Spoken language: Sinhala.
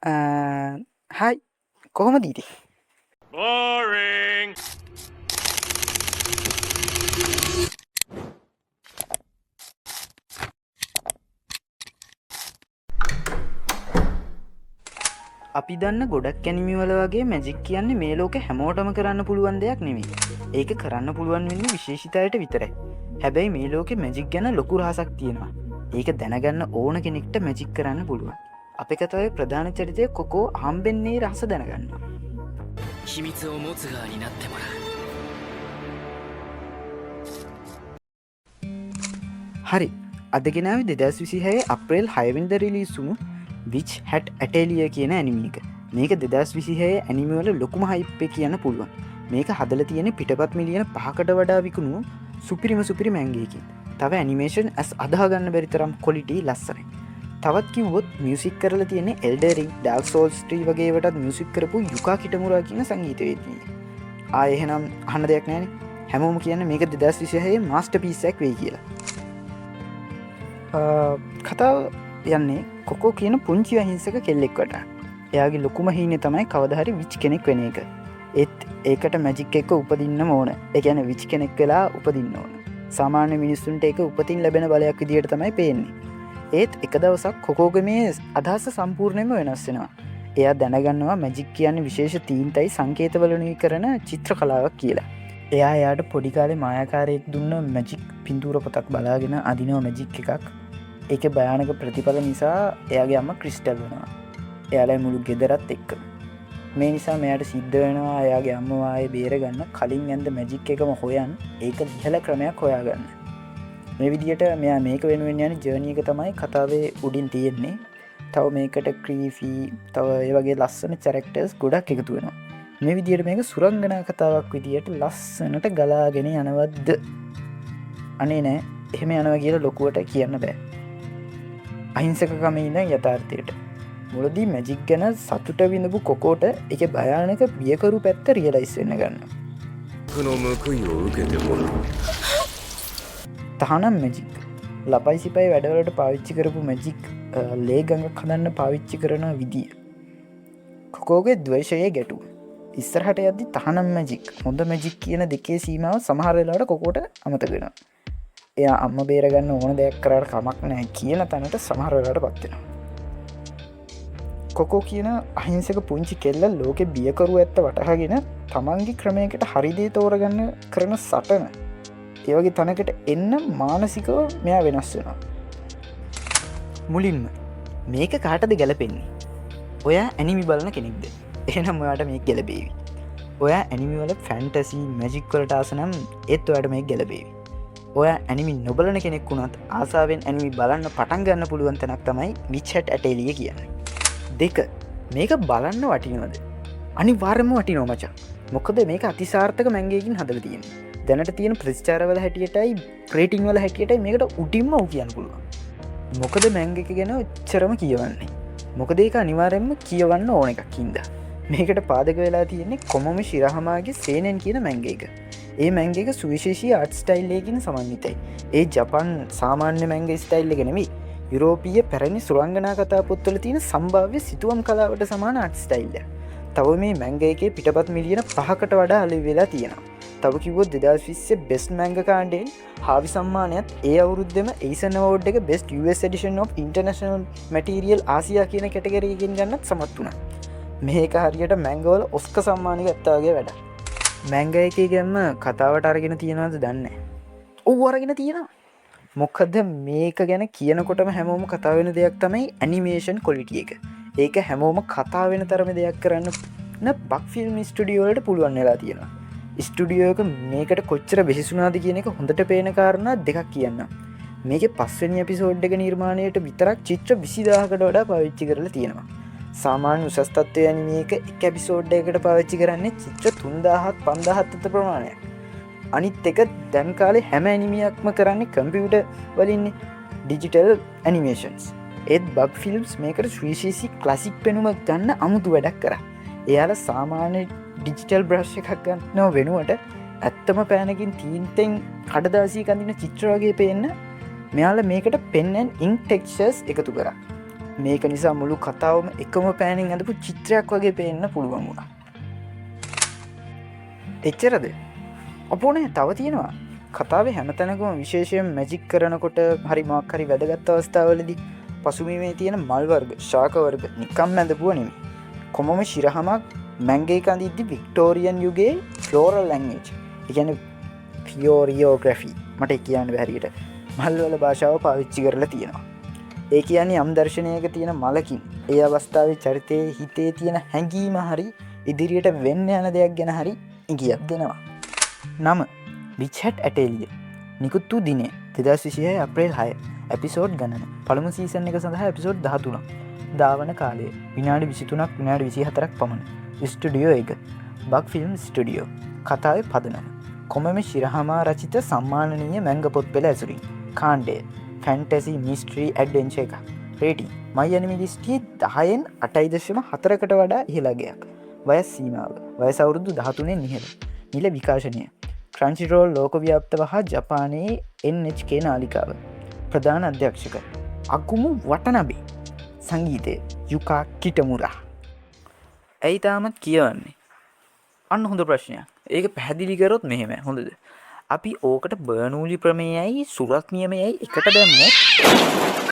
හයි කොහොම දීති Boring. අපි දන්න ගොඩක් කැනිමිවල වගේ මැජික් කියන්නේ මේ ලෝක හැමෝටම කරන්න පුළුවන් දෙයක් නෙමේ. ඒක කරන්න පුළුවන් වෙන්න විශේෂිතයට විතරයි. හැබැයි මේ ලෝකෙ මැජික් ගැන ලොකු රහසක් තියෙනවා. ඒක දැනගන්න ඕන කෙනෙක්ට මැජික් කරන්න පුළුවන්. අප එකතවයි ප්‍රධාන චරිතය කොකෝ හම්බෙන්නේ රහස දැනගන්න. 秘密を持つ側になってもらう හරි අදගෙනාව 2026 අප්‍රේල් 6 රිලිසුණු විච් හැට් ඇටේලිය කියන ඇනිමේක මේක 2026 ඇනිමවල ලොකුම හයිප්පේ කියන්න පුළුවන් මේක හදල තියෙන පිටපත් මිලියන 5කට වඩා විකුණු සුපිරි මැංගේකින් තව ඇනිමේෂන් ඇස් අදාගන්න බැරිතරම් කොලිටි ලස්සරයි තවත් කිව්වොත් මියසික් කරල තියෙන එල්ඩරින් ඩල් සෝල් ස්ට්‍රී වගේටත් මියසික් කරපු යුකා කිටමුරා කියන සංගීතවේදී ආයෙහෙනම් අහන්න දෙයක් නෑන හැමෝම කියන්න මේක 2026 මාස්ට පිස්සක් වෙයි කියලා කතාව යන්නේ කොකෝ කියන පුංචි අහිංසක කෙල්ලෙක්වට එයාගේ ලොකුම හීනේ තමයි කවදහරි විච් කෙනෙක් වෙන එක ඒත් ඒකට මැජික් එක උපදින්න ඕන එකන විච් කෙනෙක් වෙලා උපදින්න ඕන සාමාන්‍ය මිනිස්සුන්ට එක උපතින් ලැබෙන බලයක් විදියට තමයි පේන්නේ ඒත් එක දවසක් කොකෝග මේ අදහස සම්පූර්ණයම වෙනස්සෙනවා එයා දැනගන්නවා මැජික් කියන්නේ විශේෂ තීන්තයි සංකේතවලනී කරන චිත්‍ර කලාවක් කියලා එයා යායට පොඩිකාලේ මායකාරයෙක් දුන්න මැජික් පින්තූර පොතක් බලාගෙන අදිනව මැජික් එකක් ඒක භයානක ප්‍රතිඵල නිසා එයාගේ අම්ම ක්‍රිස්ටල් වෙනවා එයාලා මුළු ගෙදරත් එක්ක මේ නිසා මෙයාට සිද්ධ වෙනවා එයාගේ අම්මවායේ බේරගන්න කලින් ඇන්ද මැජික් එකම හොයන් ඒක දිහල ක්‍රමයක් හොයාගන්න මේ විදියට මෙයා මේක වෙනුවෙන් යන ජර්නි එක තමයි කතාවේ උඩින් තියෙන්නේ තව මේකට ක්‍රීෆී තව ඒ වගේ ලස්සන කැරක්ටර්ස් ගොඩක් එකතු වෙනවා මේ විදියට මේක සුරංගනා කතාවක් විදියට ලස්සනට ගලාගෙන යනවද්ද අනේ නෑ එහෙම යනවා කියලා ලොකුවට කියන්න බෑ අහිංසකකම ඉන්න යථාර්ථයට මුලදී මැජික් ගැන සතුට විඳපු කොකෝට එක භයානක බියකරු පැත්ත රියලයිස් වෙන්න ගන්න 僕の報いを受けてもらう තහනම් මැජික් ලබයි සිපයි වැඩවලට පාවිච්චි කරපු මැජික් ලේගඟක් හදන්න පාවිච්චි කරන විදිිය කොකෝගේ දවේශයේ ගැටුව ඉස්සරහට යද්දි තහනම් මැජික් හොඳ මැජික් කියන දෙකේ සීමාව සමහරලාට කොකොට අමතගෙන එයා අම්ම බේරගන්න ඕන දෙයක් කරට කමක් නෑ කියන තැනට සමහරලාට පත්වෙනවා කොකෝ කියන අහිංසක පුංචි කෙල්ල ලෝකෙ බියකරු ඇත්ත වටහගෙන තමන්ගේ ක්‍රමයකට හරිදේ තෝරගන්න කරන සටන ඒවගේ තනකට එන්න මානසිකව මෙයා වෙනස් වෙනවා මුලින්ම මේක කාටද ගැලපෙන්නේ ඔයා ඇනිමි බලන කෙනෙක්ද එහෙනම් ඔයාට මේ ගැලබේවි ඔයා ඇනිමිවල ෆැන්ටසි මැජික්වලට ආසනම් ඒත් ඔයාට මේ ගැලබේවි ඔය ඇනිමි නොබලන කෙනෙක් වුණත් ආසාාවෙන් ඇනිමි බලන්න පටන් ගන්න පුළුවන් තැනක් තමයි විච්චට් ඇටේලිය කියන්නේ දෙක මේක බලන්න වටිනවද අනි වාරම වටි නොමචා මොකද මේක අතිසාර්ථක මැංගේකින් හදල තියෙන දැනට තියෙන ප්‍රස්චාරවල හැටියටයි ප්‍රේටිං වල හැටියටයි මේකට උටින්ම වූ කියන්න පුළුවන් මොකද මැංග එක ගැන උච්චරම කියවන්නේ මොකද ඒක අනිවාරෙන්ම කියවන්න ඕන එකක්කින්ද මේකට පාදක වෙලා තියෙන්නේ කොමම ශිරහමාගේ සේනෙන් කියන මැංග එක ඒ මැංගේක සුවිශේෂී ආට් ස්ටයිල්ලයකින් සමන්විතයි ඒ ජපන් සාමාන්‍ය මැංග ස්ටයිල්ල ගෙනෙවී යුරෝපිය පැරණි සුරංගනා කතා පොත්තල තියෙන සම්භාව්‍ය සිතුවම් කලාවට සමාන ආට් ස්ටයිල්ල තව මේ මැංග එකේ පිටපත් මිලියන 5කට වඩා අලි වෙලා තියෙනවා තව කිව්වොත් 2020 බෙස්ට් මැංග කාණ්ඩයෙන් හාවි සම්මානයත් ඒ අවුරුද්දෙම ඒසන් අවෝඩ් එක best US edition of international material Asia කියන කැටගරියකින් ගන්නත් සමත් වුණා මේක හරියට මැංගවල ඔස්ක සම්මාන ගත්තාගේ වැඩ මැංග එකේ ගැම්ම කතාවට අරගෙන තියෙනවද දන්නේ ඔව් අරගෙන තියෙනවා මොකද මේක ගැන කියනකොටම හැමෝම කතාවෙන දෙයක් තමයි ඇනිමේෂන් කොලිටිය එක ඒක හැමෝම කතාවෙන තරම දෙයක් කරන්න බක් ෆිල්ම් ස්ටඩියෝලට පුළුවන් වෙලා තියෙනවා ස්ටඩියෝක මේකට කොච්චර බෙහිසුනාද කියන එක හොඳට පේන කාරණා දෙකක් කියන්න මේක පස්වනි එපිසෝඩ් එක නිර්මාණයට විතරක් චිත්‍ර 20000කට වඩා පාවිච්චි කරලා තියෙනවා සාමාන්‍ය උසස් තත්ත්වය ඇනිමේක එක එපිසෝඩ් එකකට පාවිච්චි කරන්නේ චිත්‍ර 3000ත් 5000ත් අතර ප්‍රමාණයක් අනිත් එක දැන් කාලේ හැම ඇනිමියක්ම කරන්නේ කම්පියුටර් වලින්නේ ඩිජිටල් ඇනිමේෂන්ස් ඒත් බග් ෆිල්ම්ස් මේකට සුවිශේෂී ක්ලාසික් පෙනුමක් ගන්න අමුතු වැඩක් කරා එයාලා සාමාන්‍ය ඩිජිටල් බ්‍රෂ් එකක් ගන්නව වෙනුවට ඇත්තම පෑනකින් තීන්තෙන් කඩදාසී කඳින චිත්‍ර වගේ පේන්න මෙයාලා මේකට පෙන් ඇන් ඉන්ක් ටෙක්ස්චර්ස් එකතු කරා මේක නිසා මුළු කතාවම එකම පෑනින් ඇඳපු චිත්‍රයක් වගේ පේන්න පුළුවන් වුණා. එච්චරද? අපෝනේ තව තියෙනවා. කතාවේ හැමතැනකම විශේෂයෙන් මැජික් කරනකොට හරි මොකක් හරි වැදගත් අවස්ථාවලදී පසුබිමේ තියෙන මල් වර්ග, ශාක වර්ග නිකම් ඇඳපුවා නෙමෙයි. කොමම ශිරහමක් මැංගේක අඳිද්දි වික්ටෝරියන් යුගයේ ෆ්ලෝරල් ලැන්ග්වේජ්. ඒ කියන්නේ ෆියෝරියෝග්‍රැෆි මට කියන්න බැහැ හරියට. මල්වල භාෂාව පාවිච්චි කරලා තියෙනවා. ඒ කියන්නේ යම් දර්ශනයක තියෙන මලකින් ඒ අවස්ථාවේ චරිතයේ හිතේ තියෙන හැඟීම හරි ඉදිරියට වෙන්න යන දෙයක් ගැන හරි ඉඟියක් දෙනවා. නම රිචඩ් ඇටේලිය. නිකුත් වූ දිනය 2026 අප්‍රේල් 6. එපිසෝඩ් ගණන පළමු සීසන් එක සඳහා එපිසෝඩ් 13ක්. ධාවන කාලය විනාඩි 23ක් විනාඩි 24ක් පමණ. ස්ටුඩියෝ එක බග් ෆිල්ම් ස්ටුඩියෝ. කතාවේ පදනම කොමෙම ශිරහමා රචිත සම්මානනීය මැංග පොත් පෙළ ඇසුරින්. කාණ්ඩය ෆැන්ටසි මිස්ට්‍රී ඇඩ්වෙන්චර් එක. රේටිං මයි ඇනිමි ලිස්ටියේ 10න් 8.4කට වඩා ඉහළගයක්. වයස් සීමාව වයස අවුරුදු 13න් ඉහළ. නිල විකාශනය ක්‍රන්චිරෝල් ලෝකව්‍යාප්තව හා ජපානයේ NHK නාලිකාව. ප්‍රධාන අධ්‍යක්ෂක අකුමු වටනබේ. සංගීතය යුකා කිටමුරා. ඇයි තාමත් කියවන්නේ? අන්න හොඳ ප්‍රශ්නයක්. ඒක පැහැදිලි කරොත් මෙහෙම හොඳද? අපි ඕකට බර්නූලි ප්‍රමේයයි සුරත් නියමයයි එකට දැම්මොත්